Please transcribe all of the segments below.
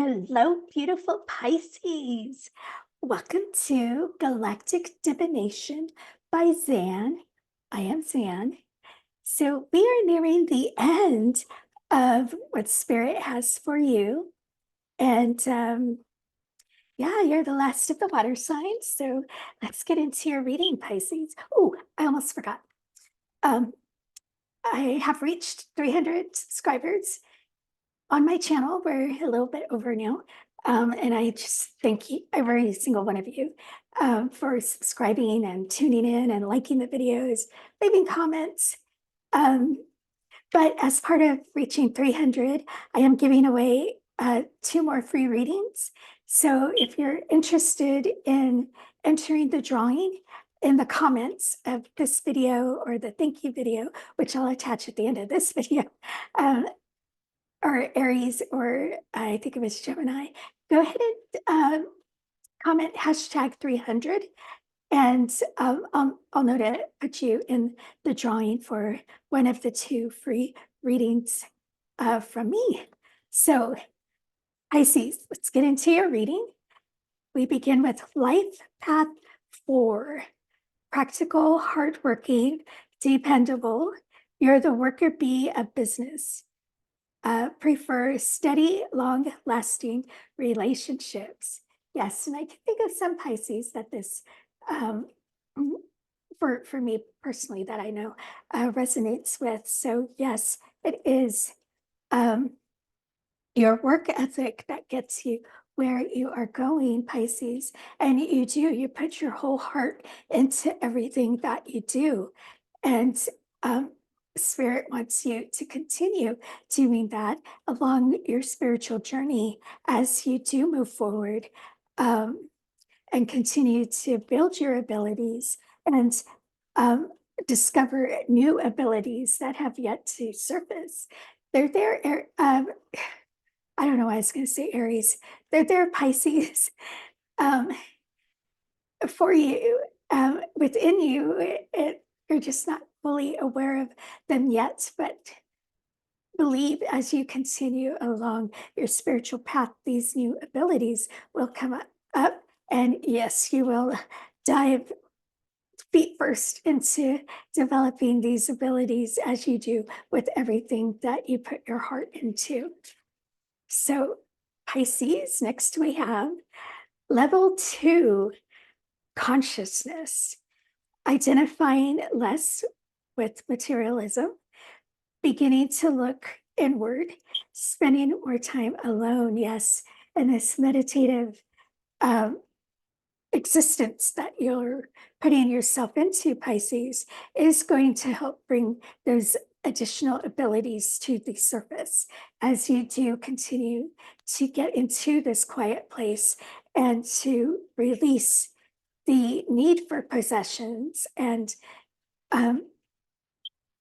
Hello, beautiful Pisces. Welcome to Galactic Divination by Zan. I am Zan. So, we are nearing the end of what Spirit has for you. And yeah, you're the last of the water signs. So, let's get into your reading, Pisces. Oh, I almost forgot. Um, I have reached 300 subscribers on my channel. We're a little bit over now. And I just thank you, every single one of you, for subscribing and tuning in and liking the videos, leaving comments. Um, but as part of reaching 300, I am giving away 2 more free readings. So if you're interested in entering the drawing, in the comments of this video or the thank you video, which I'll attach at the end of this video, um, or Aries, or I think it was Gemini, go ahead and comment hashtag 300, and I'll know to put you in the drawing for one of the 2 free readings from me. So, Pisces, let's get into your reading. We begin with Life Path 4. Practical, hardworking, dependable. You're the worker bee of business. Prefer steady, long-lasting relationships. Yes, and I can think of some Pisces that this, um, for me personally, that I know resonates with. So yes, it is your work ethic that gets you where you are going, Pisces. And you put your whole heart into everything that you do. And um, Spirit wants you to continue doing that along your spiritual journey as you do move forward, um, and continue to build your abilities and um, discover new abilities that have yet to surface. They're there. I don't know why I was going to say Aries. They're there, Pisces, um, for you, within you. You're just not fully aware of them yet, but believe as you continue along your spiritual path, these new abilities will come up. And yes, you will dive feet first into developing these abilities as you do with everything that you put your heart into. So, Pisces, next we have level 2, consciousness, identifying less with materialism, beginning to look inward, spending more time alone. Yes, and this meditative um, existence that you're putting yourself into, Pisces, is going to help bring those additional abilities to the surface as you do continue to get into this quiet place and to release the need for possessions. And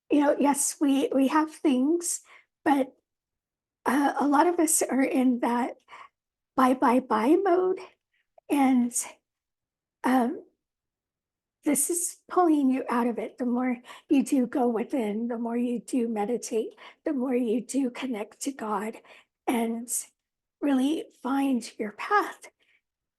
yes, we have things, but a lot of us are in that buy mode. And um, this is pulling you out of it. The more you do go within, the more you do meditate, the more you do connect to God and really find your path,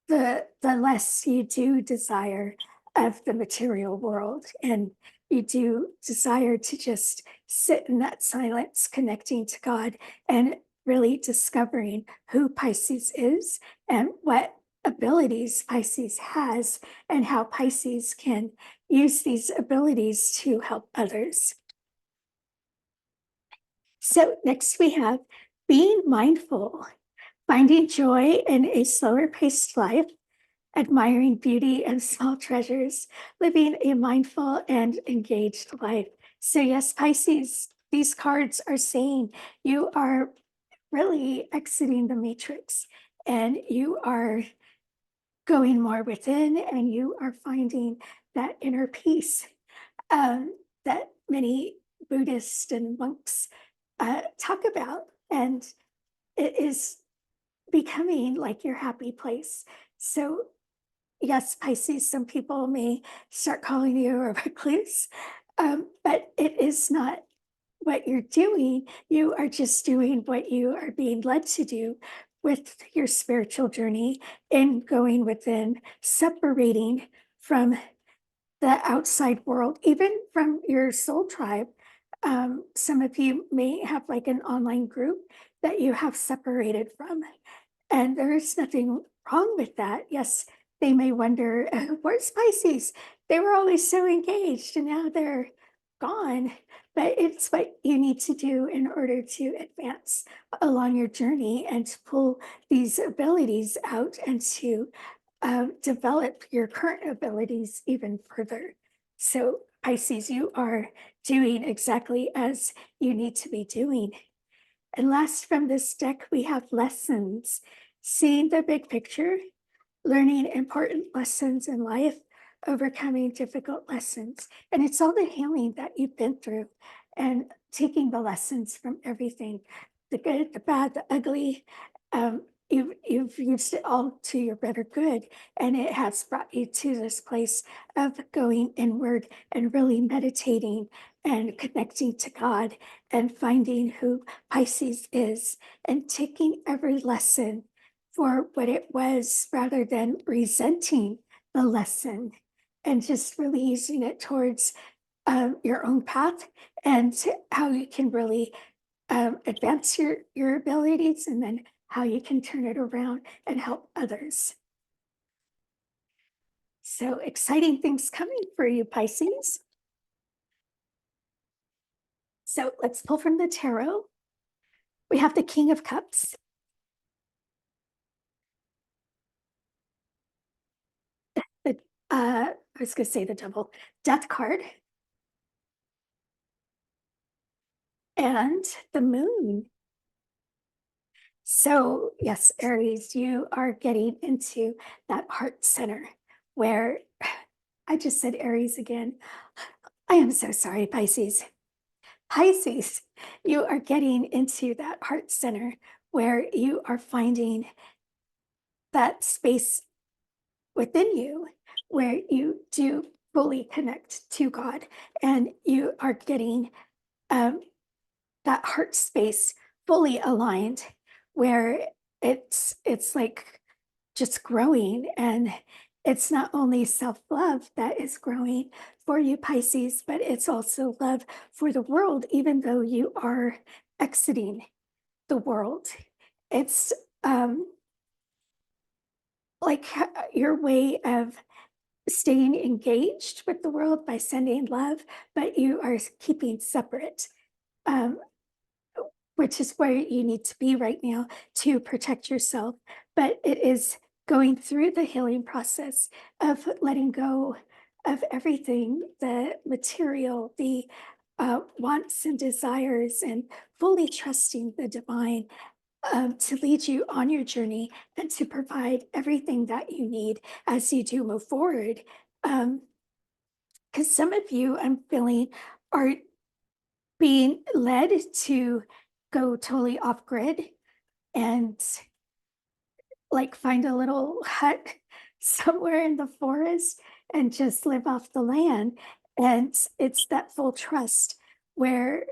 the less you do desire of the material world. And you do desire to just sit in that silence, connecting to God and really discovering who Pisces is and what abilities Pisces has and how Pisces can use these abilities to help others. So next we have being mindful, finding joy in a slower paced life, admiring beauty and small treasures, living a mindful and engaged life. So yes, Pisces, these cards are saying you are really exiting the matrix and you are going more within and you are finding that inner peace that many Buddhists and monks talk about. And it is becoming like your happy place. So yes, Pisces, some people may start calling you a recluse, but it is not what you're doing. You are just doing what you are being led to do with your spiritual journey and going within, separating from the outside world, even from your soul tribe. Some of you may have like an online group that you have separated from, and there is nothing wrong with that. Yes, they may wonder, where's Pisces? They were always so engaged and now they're gone. But it's what you need to do in order to advance along your journey and to pull these abilities out and to develop your current abilities even further. So, Pisces, you are doing exactly as you need to be doing. And last from this deck, we have lessons, seeing the big picture, learning important lessons in life, overcoming difficult lessons. And it's all the healing that you've been through and taking the lessons from everything, the good, the bad, the ugly. You've used it all to your better good. And it has brought you to this place of going inward and really meditating and connecting to God and finding who Pisces is and taking every lesson for what it was rather than resenting the lesson and just really using it towards your own path and how you can really advance your abilities and then how you can turn it around and help others. So exciting things coming for you, Pisces. So let's pull from the tarot. We have the King of Cups. The I was going to say the Devil, Death card, and the Moon. So, yes, Aries, you are getting into that heart center where I just said Aries again. I am so sorry, Pisces. Pisces, you are getting into that heart center where you are finding that space within you where you do fully connect to God and you are getting um, that heart space fully aligned where it's like just growing, and it's not only self-love that is growing for you, Pisces, but it's also love for the world. Even though you are exiting the world, it's like your way of staying engaged with the world by sending love, but you are keeping separate, um, which is where you need to be right now to protect yourself. But it is going through the healing process of letting go of everything, the material, the wants and desires, and fully trusting the divine to lead you on your journey and to provide everything that you need as you do move forward. Because some of you, I'm feeling, are being led to go totally off grid and like find a little hut somewhere in the forest and just live off the land. And it's that full trust where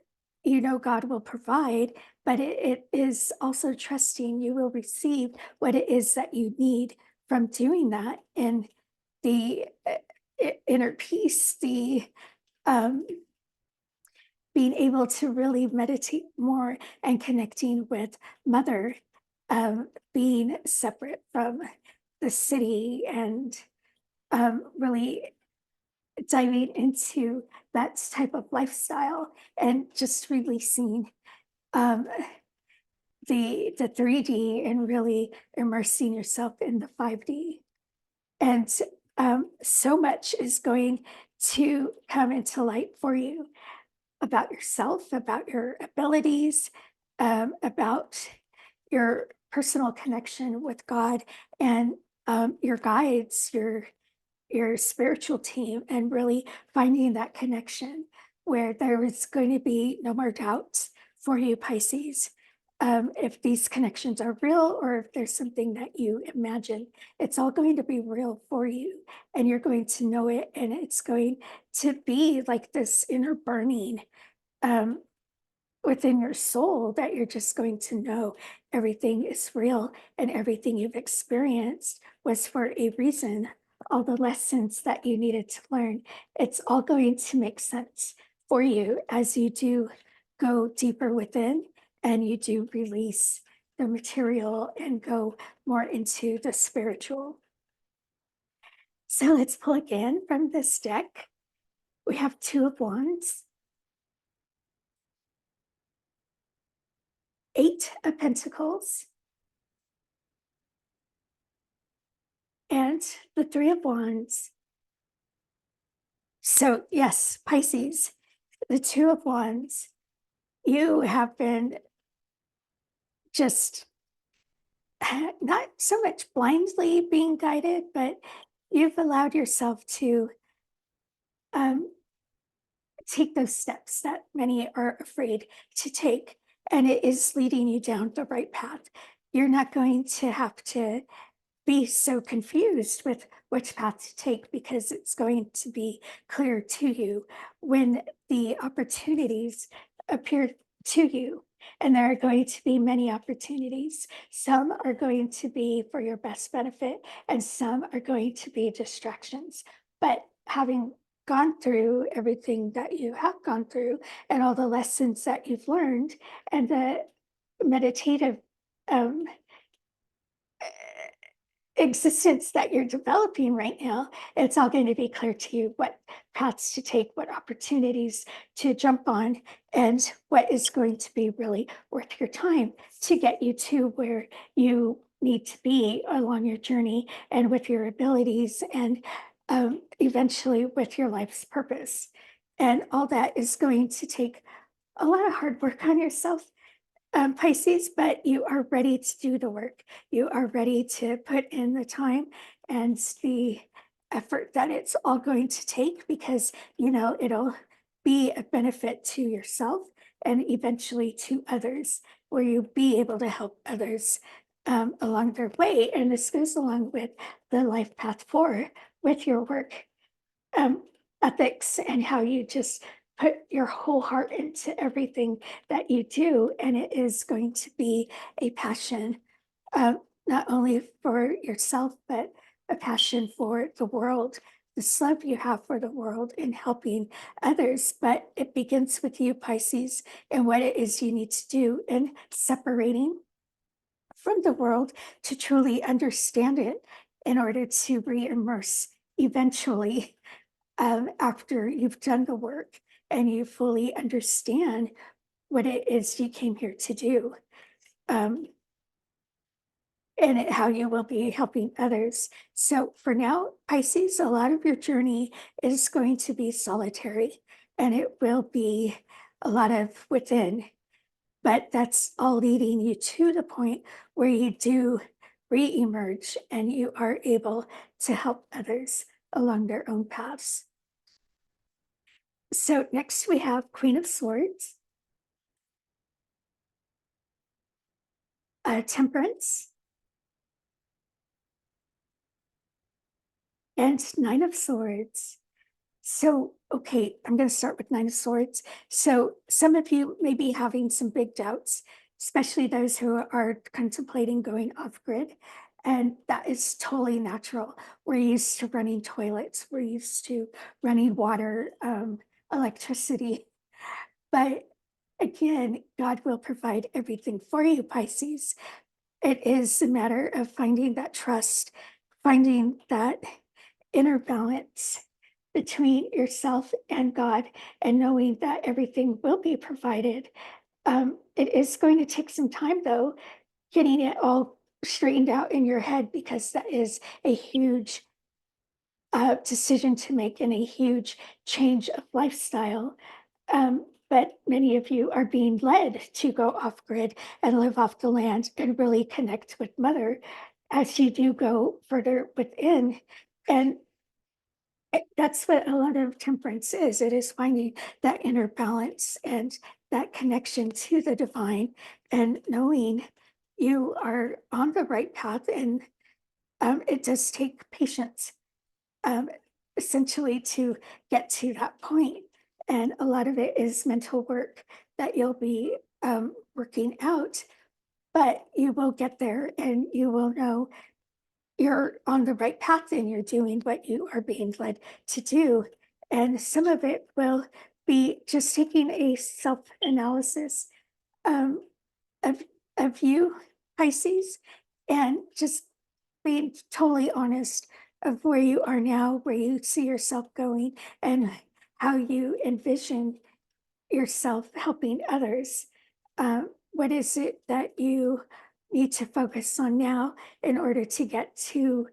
you know God will provide, but it is also trusting you will receive what it is that you need from doing that. And the inner peace, the um, being able to really meditate more and connecting with Mother, being separate from the city and really diving into that type of lifestyle and just releasing um, the 3D and really immersing yourself in the 5D. And so much is going to come into light for you about yourself, about your abilities, about your personal connection with God and your guides, your spiritual team, and really finding that connection where there is going to be no more doubts for you, Pisces. If these connections are real or if there's something that you imagine, it's all going to be real for you and you're going to know it. And it's going to be like this inner burning um, within your soul that you're just going to know everything is real and everything you've experienced was for a reason. All the lessons that you needed to learn, it's all going to make sense for you as you do go deeper within and you do release the material and go more into the spiritual. So let's pull again from this deck. We have Two of Wands, Eight of Pentacles, and the Three of Wands. So, yes, Pisces, the Two of Wands, you have been just not so much blindly being guided, but you've allowed yourself to um, take those steps that many are afraid to take. And it is leading you down the right path. You're not going to have to be so confused with which path to take because it's going to be clear to you when the opportunities appear to you. And there are going to be many opportunities. Some are going to be for your best benefit, and some are going to be distractions. But having gone through everything that you have gone through and all the lessons that you've learned and the meditative um, existence that you're developing right now, it's all going to be clear to you what paths to take, what opportunities to jump on, and what is going to be really worth your time to get you to where you need to be along your journey and with your abilities and eventually with your life's purpose. And all that is going to take a lot of hard work on yourself, Pisces, but you are ready to do the work. You are ready to put in the time and the effort that it's all going to take because you know it'll be a benefit to yourself and eventually to others, where you'll be able to help others along their way. And this goes along with the life path four with your work um, ethics and how you just put your whole heart into everything that you do. And it is going to be a passion, uh, not only for yourself, but a passion for the world, this love you have for the world and helping others. But it begins with you, Pisces, and what it is you need to do in separating from the world to truly understand it in order to re-immerse eventually after you've done the work and you fully understand what it is you came here to do, um, and how you will be helping others. So for now, Pisces, a lot of your journey is going to be solitary and it will be a lot of within, but that's all leading you to the point where you do re-emerge and you are able to help others along their own paths. So next we have Queen of Swords, Temperance, and Nine of Swords. So, okay, I'm going to start with Nine of Swords. So some of you may be having some big doubts, especially those who are contemplating going off grid. And that is totally natural. We're used to running toilets. We're used to running water, electricity. But again, God will provide everything for you, Pisces. It is a matter of finding that trust, finding that inner balance between yourself and God, and knowing that everything will be provided. It is going to take some time, though, getting it all straightened out in your head, because that is a huge decision to make and a huge change of lifestyle. But many of you are being led to go off grid and live off the land and really connect with Mother as you do go further within. And that's what a lot of temperance is. It is finding that inner balance and that connection to the divine and knowing you are on the right path. And it does take patience, um, essentially, to get to that point. And a lot of it is mental work, that you'll be working out, but you will get there and you will know you're on the right path and you're doing what you are being led to do. And some of it will be just taking a self analysis um, of, of you, Pisces, and just being totally honest of where you are now, where you see yourself going, and how you envision yourself helping others. What is it that you need to focus on now in order to get to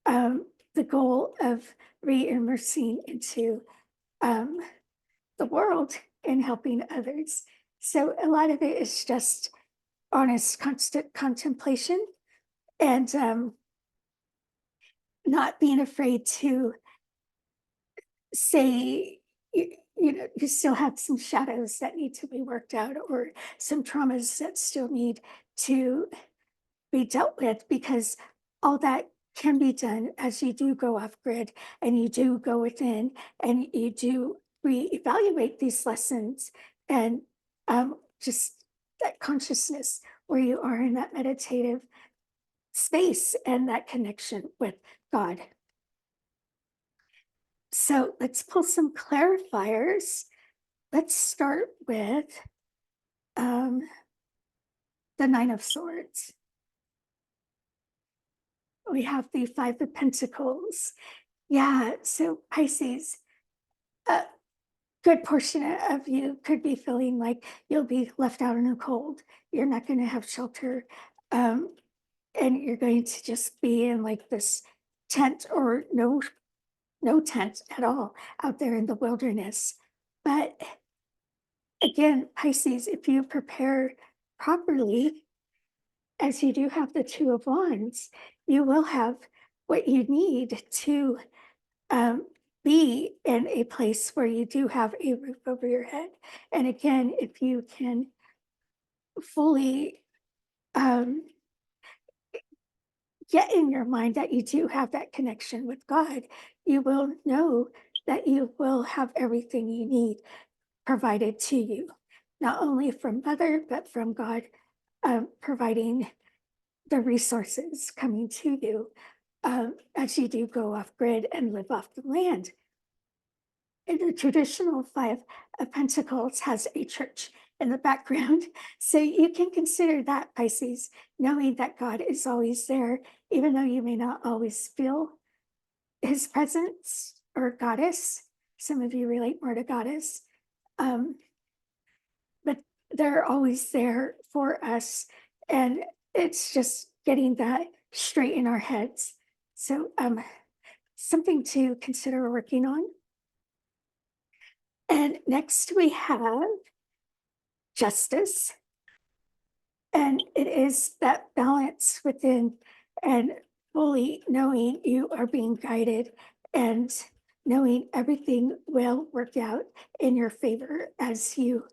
the goal of re-immersing into um, the world and helping others? So a lot of it is just honest, constant contemplation and not being afraid to say, you still have some shadows that need to be worked out or some traumas that still need to be dealt with, because all that can be done as you do go off grid and you do go within and you do reevaluate these lessons and just that consciousness where you are in that meditative space and that connection with God. So let's pull some clarifiers. Let's start with um, the Nine of Swords. We have the Five of Pentacles. Yeah, so Pisces, a good portion of you could be feeling like you'll be left out in the cold. You're not going to have shelter. And you're going to just be in like this tent or no tent at all out there in the wilderness. But again, Pisces, if you prepare properly, as you do have the Two of Wands, you will have what you need to um, be in a place where you do have a roof over your head. And again, if you can fully um, get in your mind that you do have that connection with God, you will know that you will have everything you need provided to you, not only from Mother, but from God, providing the resources coming to you as you do go off grid and live off the land. And the traditional Five of Pentacles has a church in the background. So you can consider that, Pisces, knowing that God is always there, even though you may not always feel his presence, or goddess. Some of you relate more to goddess. But they're always there for us. And it's just getting that straight in our heads. So something to consider working on. And next we have justice. And it is that balance within and fully knowing you are being guided and knowing everything will work out in your favor as you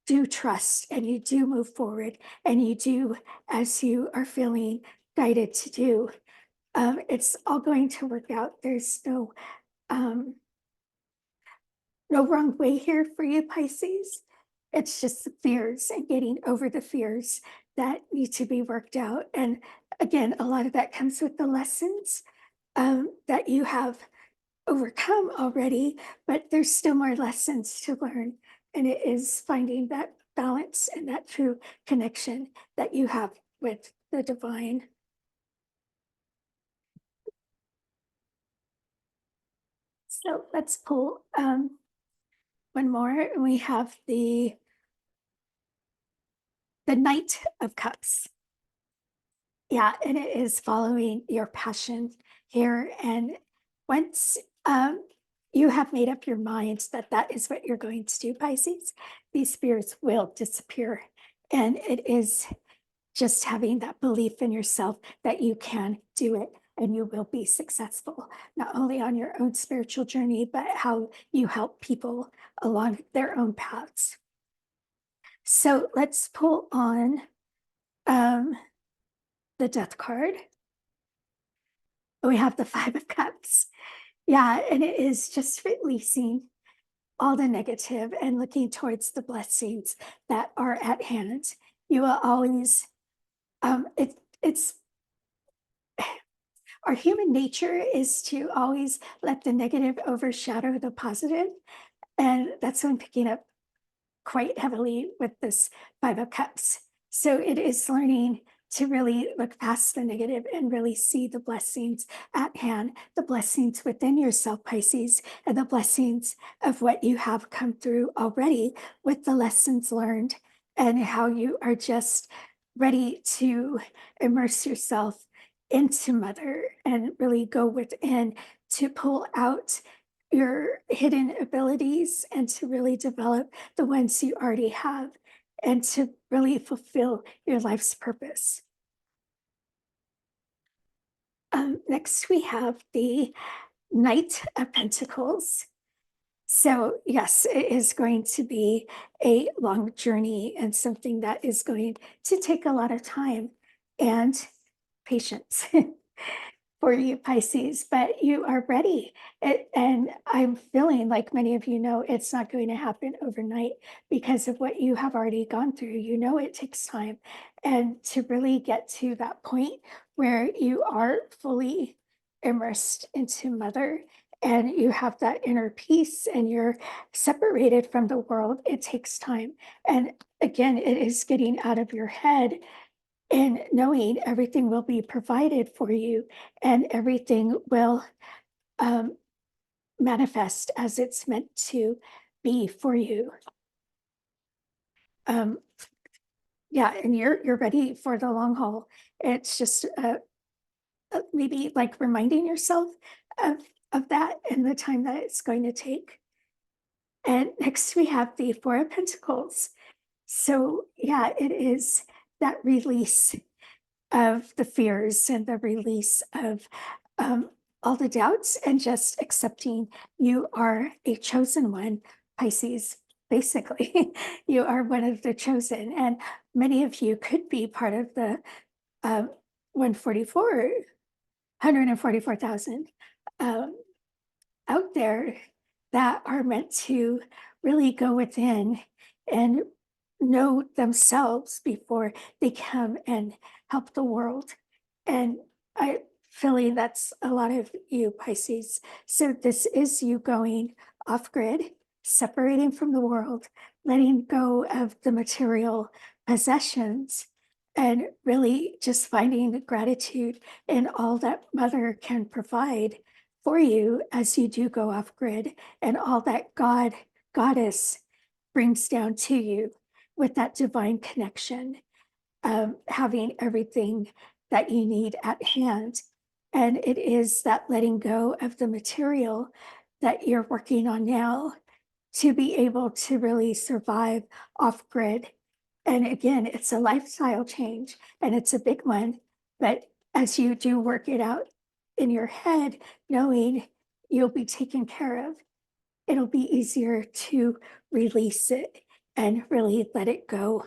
do trust and you do move forward and you do as you are feeling guided to do. It's all going to work out. There's um, no wrong way here for you, Pisces. It's just the fears and getting over the fears that need to be worked out. And again, a lot of that comes with the lessons that you have overcome already, but there's still more lessons to learn. And it is finding that balance and that true connection that you have with the divine. So let's pull one more. We have the Knight of Cups. Yeah, and it is following your passion here. And once you have made up your mind that that is what you're going to do, Pisces, these fears will disappear. And it is just having that belief in yourself that you can do it and you will be successful, not only on your own spiritual journey, but how you help people along their own paths. So let's pull on the Death card. We have the Five of Cups. Yeah, and it is just releasing all the negative and looking towards the blessings that are at hand. You will always, it's our human nature is to always let the negative overshadow the positive, and that's what I'm picking up quite heavily with this Five of Cups. So it is learning to really look past the negative and really see the blessings at hand, the blessings within yourself, Pisces, and the blessings of what you have come through already with the lessons learned, and how you are just ready to immerse yourself into Mother and really go within to pull out your hidden abilities and to really develop the ones you already have and to really fulfill your life's purpose. Next, we have the Knight of Pentacles. So, yes, it is going to be a long journey and something that is going to take a lot of time and patience. For you, Pisces, but you are ready. And I'm feeling like many of you know it's not going to happen overnight because of what you have already gone through. You know it takes time. And to really get to that point where you are fully immersed into Mother and you have that inner peace and you're separated from the world, it takes time. And again, it is getting out of your head and knowing everything will be provided for you and everything will um, manifest as it's meant to be for you. Um, yeah, and you're ready for the long haul. It's just maybe like reminding yourself of of that and the time that it's going to take. And next we have the Four of Pentacles. So yeah, it is that release of the fears and the release of um, all the doubts and just accepting you are a chosen one, Pisces. Basically, you are one of the chosen, and many of you could be part of the 144, 144,000 um, out there that are meant to really go within and know themselves before they come and help the world. And I feeling that's a lot of you, Pisces. So this is you going off grid, separating from the world, letting go of the material possessions, and really just finding gratitude in all that Mother can provide for you as you do go off grid, and all that Goddess brings down to you with that divine connection, having everything that you need at hand. And it is that letting go of the material that you're working on now to be able to really survive off grid. And again, it's a lifestyle change and it's a big one. But as you do work it out in your head, knowing you'll be taken care of, it'll be easier to release it and really let it go.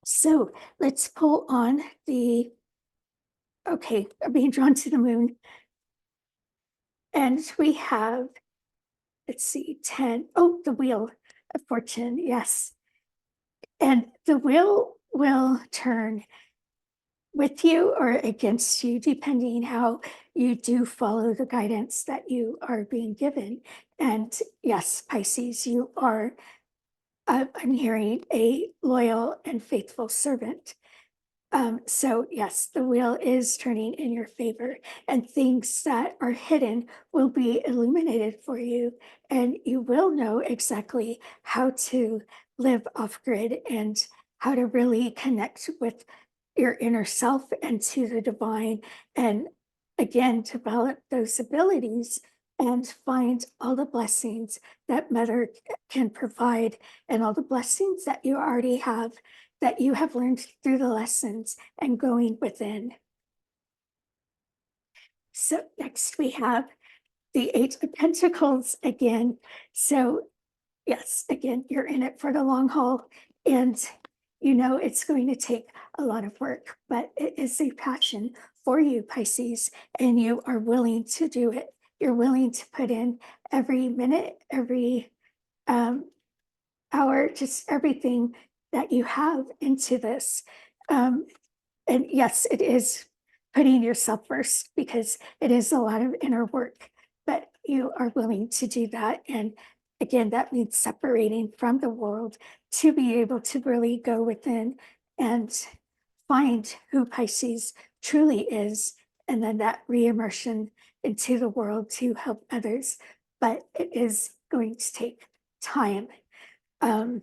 So let's pull on the, okay, I'm being drawn to the moon. And we have, let's see, 10. Oh, the wheel of fortune. Yes. And the wheel will turn with you or against you, depending how you do follow the guidance that you are being given. And yes, Pisces, you are, I'm hearing a loyal and faithful servant. So yes, the wheel is turning in your favor, and things that are hidden will be illuminated for you, and you will know exactly how to live off grid and how to really connect with your inner self and to the divine, and again, develop those abilities and find all the blessings that Mother can provide and all the blessings that you already have that you have learned through the lessons and going within. So next we have the Eight of Pentacles again. So yes, again, you're in it for the long haul and you know it's going to take a lot of work, but it is a passion for you, Pisces, and you are willing to do it. you're willing to put in every minute, every um, hour, just everything that you have into this. Um, and yes, it is putting yourself first because it is a lot of inner work, but you are willing to do that. And again, that means separating from the world to be able to really go within and find who Pisces truly is. And then that re-immersion into the world to help others. But it is going to take time. Um,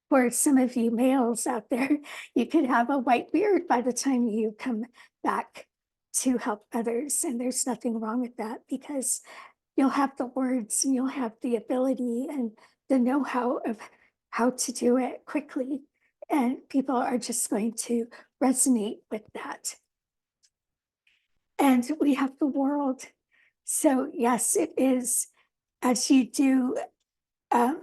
for some of you males out there, you could have a white beard by the time you come back to help others. And there's nothing wrong with that because you'll have the words and you'll have the ability and the know-how of how to do it quickly. And people are just going to resonate with that. And we have the world. So yes, it is as you do um,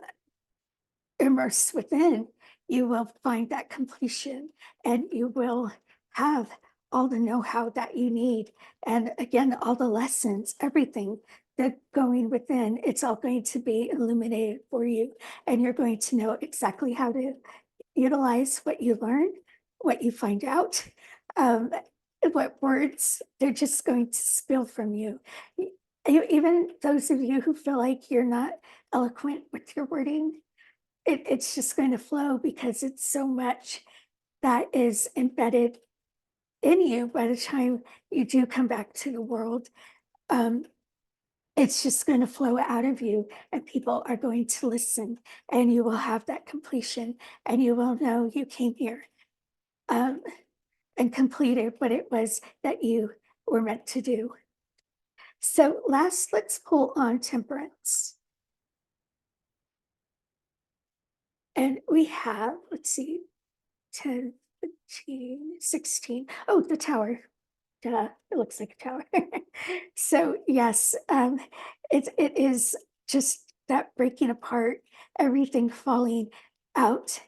immerse within, you will find that completion and you will have all the know-how that you need. And again, all the lessons, everything that going within, it's all going to be illuminated for you. And you're going to know exactly how to utilize what you learn, what you find out, um, what words they're just going to spill from you. Even those of you who feel like you're not eloquent with your wording, it's just going to flow because it's so much that is embedded in you by the time you do come back to the world. Um, it's just going to flow out of you, and people are going to listen, and you will have that completion, and you will know you came here um, and completed what it was that you were meant to do. So, last, let's pull on temperance. And we have, let's see, 10, 15, 16. Oh, the tower. Duh, it looks like a tower. So yes, it is just that breaking apart, everything falling out.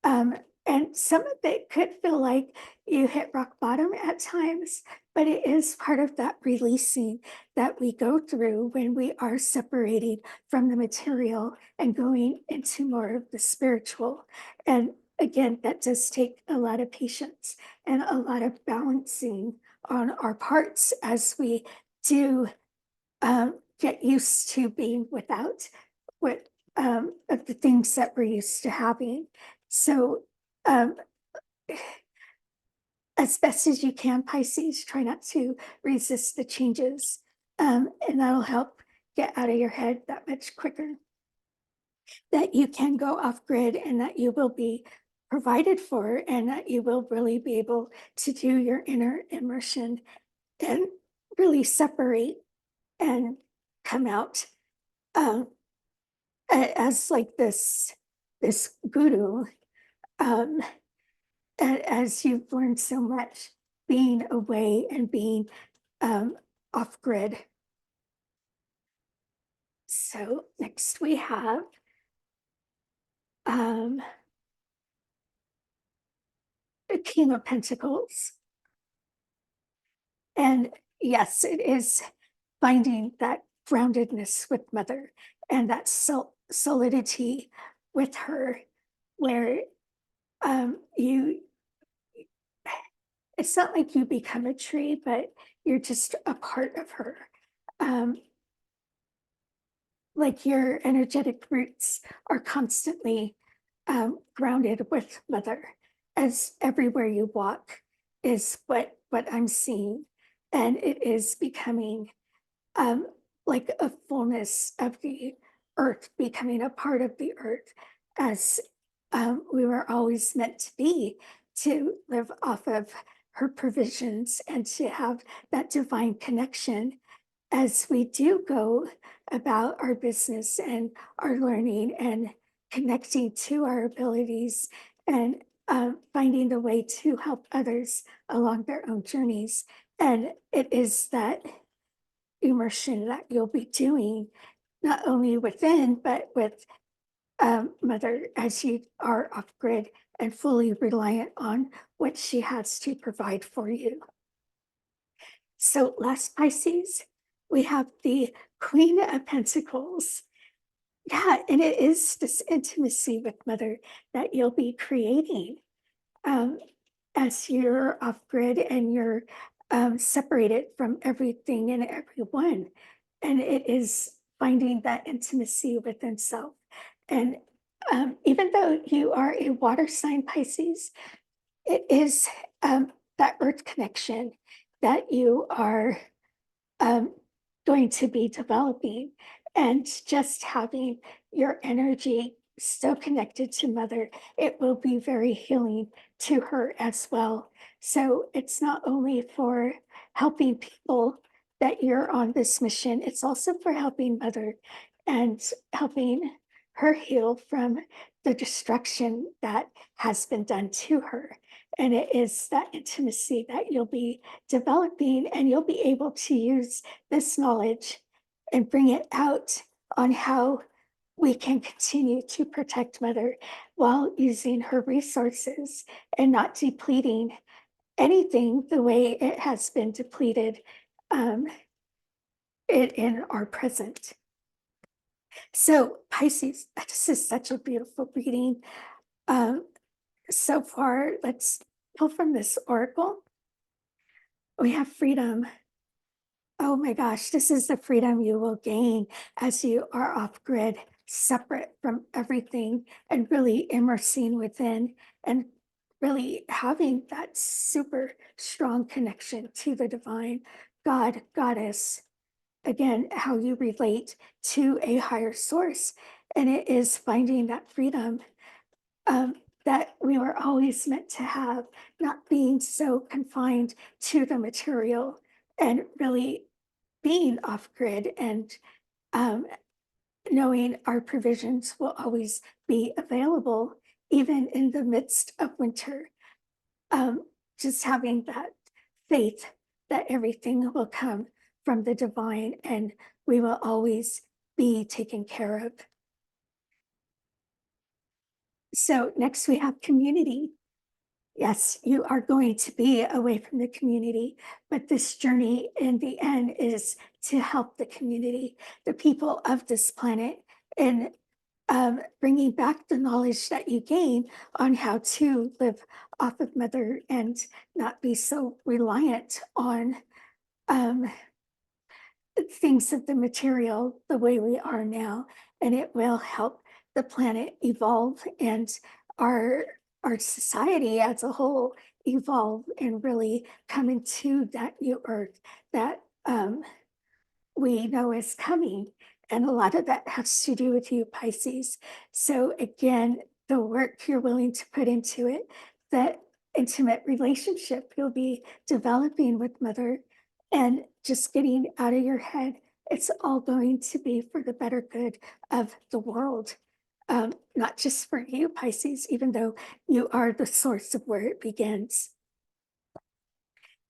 Um, and some of it could feel like you hit rock bottom at times, but it is part of that releasing that we go through when we are separating from the material and going into more of the spiritual. And again, that does take a lot of patience and a lot of balancing on our parts as we do get used to being without what of the things that we're used to having. So um, as best as you can, Pisces, try not to resist the changes, and that'll help get out of your head that much quicker. That you can go off grid and that you will be provided for and that you will really be able to do your inner immersion and really separate and come out um, as like this guru um, as you've learned so much being away and being off grid. So next we have the King of Pentacles. And yes, it is finding that groundedness with Mother and that solidity with her, where you, it's not like you become a tree, but you're just a part of her. Um, like your energetic roots are constantly grounded with Mother, as everywhere you walk is what I'm seeing, and it is becoming um, like a fullness of the earth, becoming a part of the earth, as we were always meant to be, to live off of her provisions and to have that divine connection as we do go about our business and our learning and connecting to our abilities and finding the way to help others along their own journeys. And it is that immersion that you'll be doing not only within, but with Mother as you are off grid and fully reliant on what she has to provide for you. So, last Pisces, we have the Queen of Pentacles. Yeah, and it is this intimacy with Mother that you'll be creating um, as you're off grid and you're separated from everything and everyone. And it is finding that intimacy within self. And even though you are a water sign, Pisces, it is that earth connection that you are um, going to be developing, and just having your energy so connected to Mother, it will be very healing to her as well. So it's not only for helping people that you're on this mission, it's also for helping Mother and helping her heal from the destruction that has been done to her. And it is that intimacy that you'll be developing, and you'll be able to use this knowledge and bring it out on how we can continue to protect Mother while using her resources and not depleting anything the way it has been depleted um, in our present. So, Pisces, this is such a beautiful reading. Um, so far, let's pull from this oracle. We have freedom. Oh my gosh, this is the freedom you will gain as you are off grid, separate from everything, and really immersing within, and really having that super strong connection to the divine God, Goddess. Again, how you relate to a higher source. And it is finding that freedom um, that we were always meant to have, not being so confined to the material, and really being off grid, and um, knowing our provisions will always be available, even in the midst of winter. Um, just having that faith that everything will come from the divine, and we will always be taken care of. So, next we have community. Yes, you are going to be away from the community, but this journey in the end is to help the community, the people of this planet, and bringing back the knowledge that you gain on how to live off of Mother and not be so reliant on um, things of the material the way we are now. And it will help the planet evolve, and our our society as a whole evolve, and really come into that new earth that we know is coming. And a lot of that has to do with you, Pisces. So again, the work you're willing to put into it, that intimate relationship you'll be developing with Mother, and just getting out of your head, it's all going to be for the better good of the world. Not just for you, Pisces, even though you are the source of where it begins.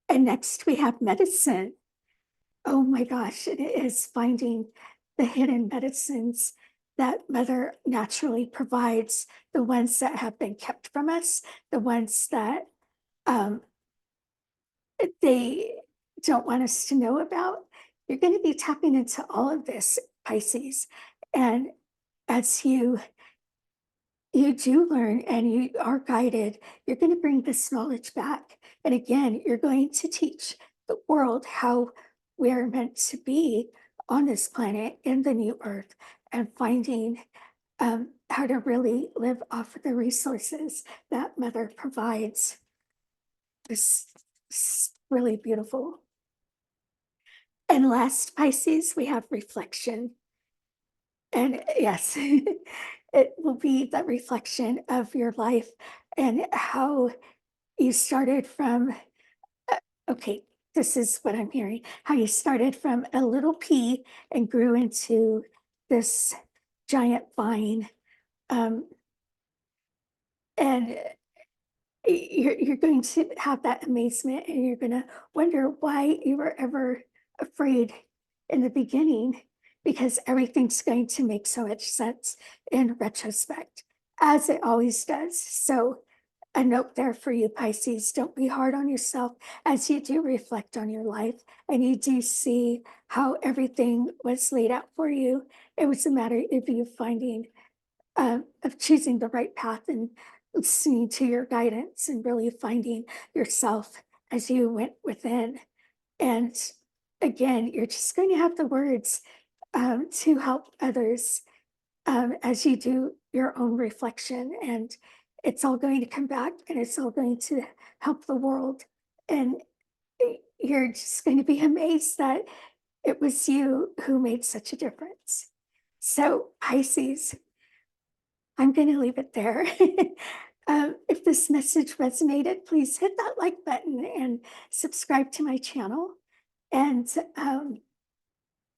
And next we have medicine. Oh my gosh, it is finding the hidden medicines that Mother naturally provides, the ones that have been kept from us, the ones that um, they don't want us to know about. You're going to be tapping into all of this, Pisces. And as you do learn and you are guided, you're going to bring this knowledge back. And again, you're going to teach the world how we're meant to be on this planet in the new earth, and finding how to really live off of the resources that Mother provides. This is really beautiful. And last, Pisces, we have reflection. And yes, it will be the reflection of your life and how you started from, okay, this is what I'm hearing, how you started from a little pea and grew into this giant vine. Um, and you're going to have that amazement, and you're going to wonder why you were ever afraid in the beginning, because everything's going to make so much sense in retrospect, as it always does. So a note there for you, Pisces. Don't be hard on yourself as you do reflect on your life and you do see how everything was laid out for you. It was a matter of you finding, of choosing the right path and listening to your guidance and really finding yourself as you went within. And again, you're just going to have the words to help others as you do your own reflection. And it's all going to come back and it's all going to help the world. And you're just going to be amazed that it was you who made such a difference. So, Pisces, I'm going to leave it there. If this message resonated, please hit that like button and subscribe to my channel. And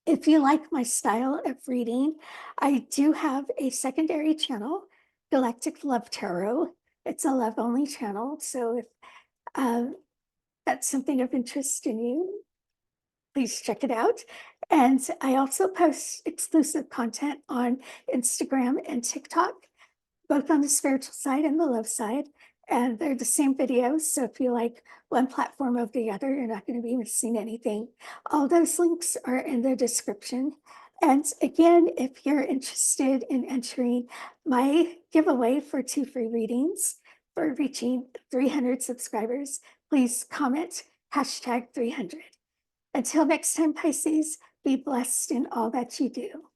if you like my style of reading, I do have a secondary channel, Galactic Love Tarot. It's a love only channel. So if that's something of interest in you, please check it out. And I also post exclusive content on Instagram and TikTok, both on the spiritual side and the love side. And they're the same videos. So if you like one platform over the other, you're not going to be missing anything. All those links are in the description. And again, if you're interested in entering my giveaway for 2 free readings for reaching 300 subscribers, please comment #300. Until next time, Pisces, be blessed in all that you do.